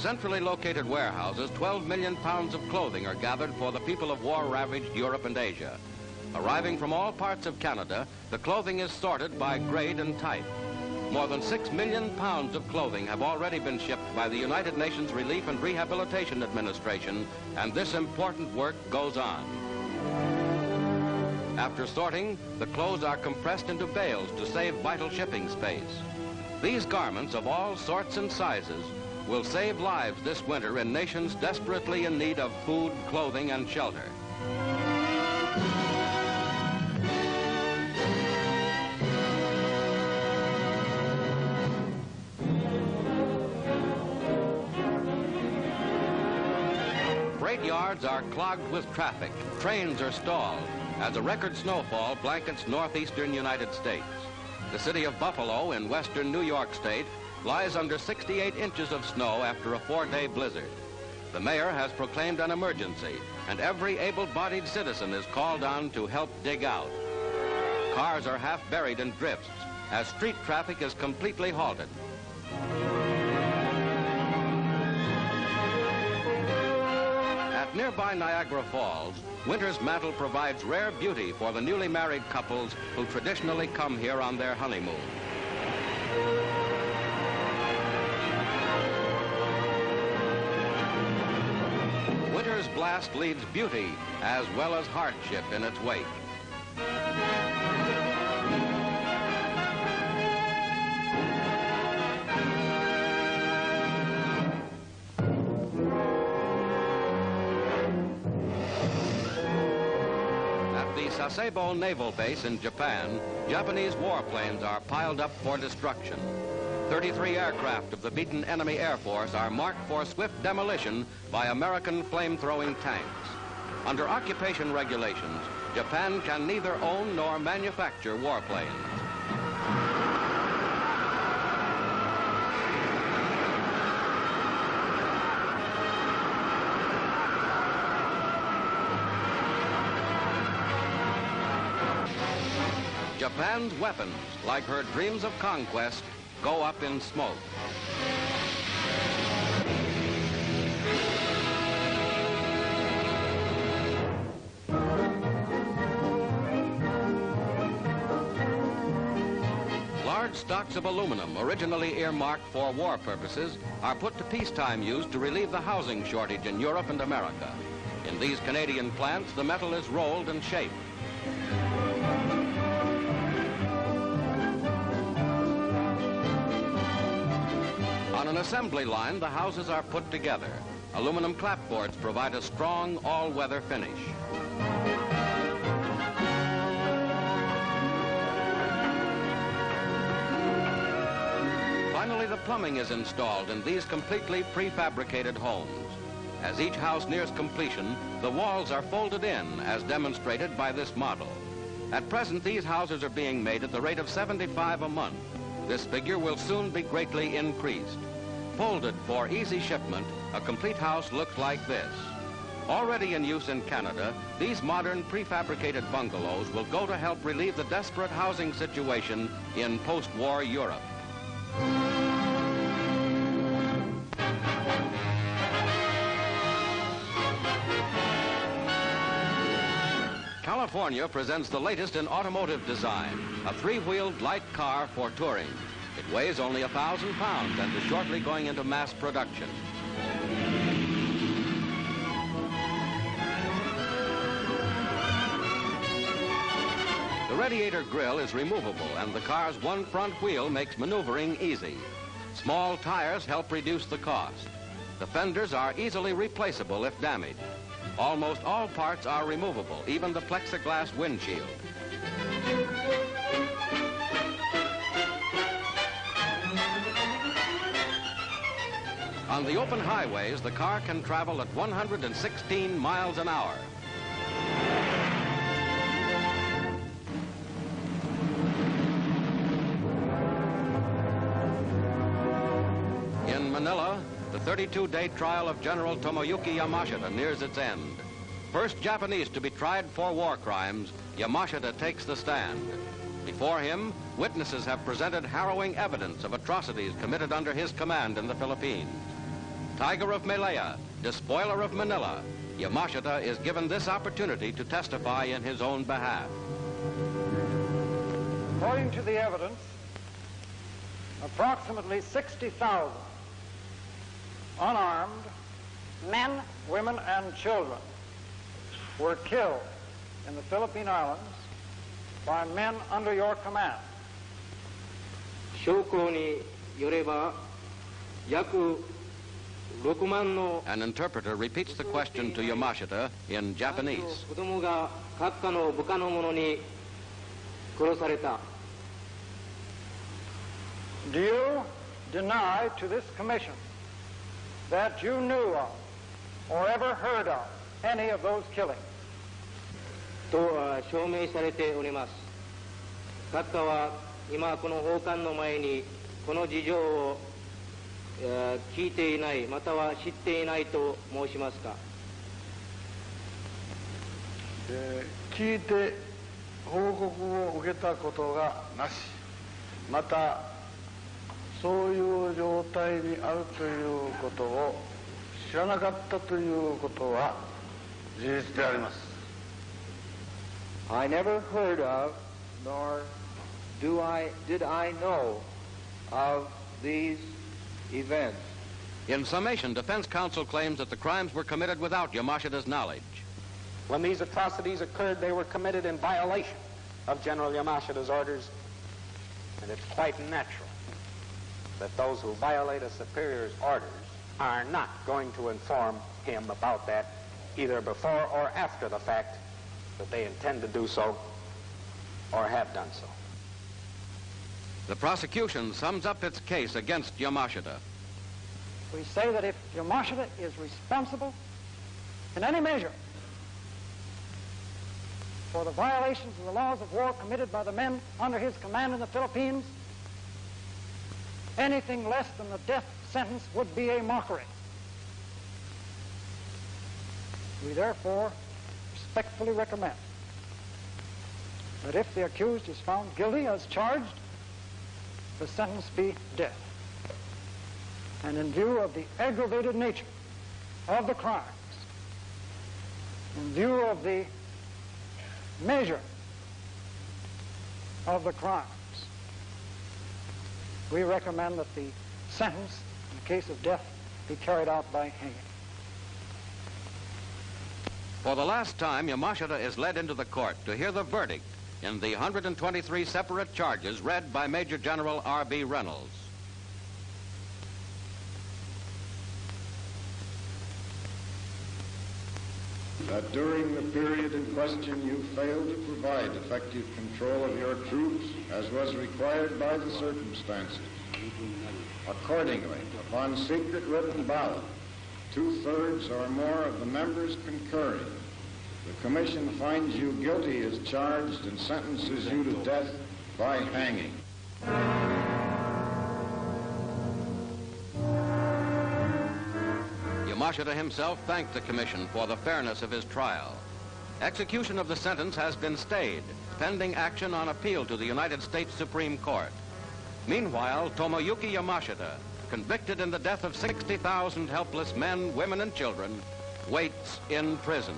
centrally located warehouses, 12 million pounds of clothing are gathered for the people of war-ravaged Europe and Asia. Arriving from all parts of Canada, the clothing is sorted by grade and type. More than 6 million pounds of clothing have already been shipped by the United Nations Relief and Rehabilitation Administration, and this important work goes on. After sorting, the clothes are compressed into bales to save vital shipping space. These garments of all sorts and sizes will save lives this winter in nations desperately in need of food, clothing, and shelter. Freight yards are clogged with traffic. Trains are stalled as a record snowfall blankets northeastern United States. The city of Buffalo in western New York State lies under 68 inches of snow after a 4-day blizzard. The mayor has proclaimed an emergency, and every able-bodied citizen is called on to help dig out. Cars are half buried in drifts as street traffic is completely halted. At nearby Niagara Falls, winter's mantle provides rare beauty for the newly married couples who traditionally come here on their honeymoon. Winter's blast leaves beauty as well as hardship in its wake. Sasebo Naval Base in Japan, Japanese warplanes are piled up for destruction. 33 aircraft of the beaten enemy Air Force are marked for swift demolition by American flame-throwing tanks. Under occupation regulations, Japan can neither own nor manufacture warplanes. Japan's weapons, like her dreams of conquest, go up in smoke. Large stocks of aluminum, originally earmarked for war purposes, are put to peacetime use to relieve the housing shortage in Europe and America. In these Canadian plants, the metal is rolled and shaped. On an assembly line, the houses are put together. Aluminum clapboards provide a strong, all-weather finish. Finally, the plumbing is installed in these completely prefabricated homes. As each house nears completion, the walls are folded in, as demonstrated by this model. At present, these houses are being made at the rate of 75 a month. This figure will soon be greatly increased. Folded for easy shipment, a complete house looks like this. Already in use in Canada, these modern prefabricated bungalows will go to help relieve the desperate housing situation in post-war Europe. California presents the latest in automotive design, a 3-wheeled light car for touring. It weighs only 1,000 pounds and is shortly going into mass production. The radiator grille is removable, and the car's one front wheel makes maneuvering easy. Small tires help reduce the cost. The fenders are easily replaceable if damaged. Almost all parts are removable, even the plexiglass windshield. On the open highways, the car can travel at 116 miles an hour. In Manila, the 32-day trial of General Tomoyuki Yamashita nears its end. First Japanese to be tried for war crimes, Yamashita takes the stand. Before him, witnesses have presented harrowing evidence of atrocities committed under his command in the Philippines. Tiger of Malaya, despoiler of Manila, Yamashita is given this opportunity to testify in his own behalf. According to the evidence, approximately 60,000 unarmed men, women, and children were killed in the Philippine Islands by men under your command. 将校によれば約6万の An interpreter repeats the question to Yamashita in Japanese. 子供が閣下の部下の者に殺された。 Do you deny to this commission that you knew of or ever heard of any of those killings? と証明されております。閣下は今この奉還の前にこの事情を聞いていないまたは知っていないと申しますか。聞いて報告を受けたことがなし、またそういう状態にあるということを知らなかったということは事実であります。 I never heard of, nor did I know of these events. In summation, defense counsel claims that the crimes were committed without Yamashita's knowledge. When these atrocities occurred, they were committed in violation of General Yamashita's orders, and it's quite natural that those who violate a superior's orders are not going to inform him about that either before or after the fact that they intend to do so or have done so. The prosecution sums up its case against Yamashita. We say that if Yamashita is responsible in any measure for the violations of the laws of war committed by the men under his command in the Philippines, anything less than the death sentence would be a mockery. We therefore respectfully recommend that if the accused is found guilty as charged, the sentence be death. And in view of the aggravated nature of the crimes, in view of the measure of the crimes, we recommend that the sentence, in the case of death, be carried out by hanging. For the last time, Yamashita is led into the court to hear the verdict in the 123 separate charges read by Major General R.B. Reynolds. That during the period in question you failed to provide effective control of your troops as was required by the circumstances. Accordingly, upon secret written ballot, 2/3 or more of the members concurring, the Commission finds you guilty as charged and sentences you to death by hanging. Yamashita himself thanked the Commission for the fairness of his trial. Execution of the sentence has been stayed, pending action on appeal to the United States Supreme Court. Meanwhile, Tomoyuki Yamashita, convicted in the death of 60,000 helpless men, women, and children, waits in prison.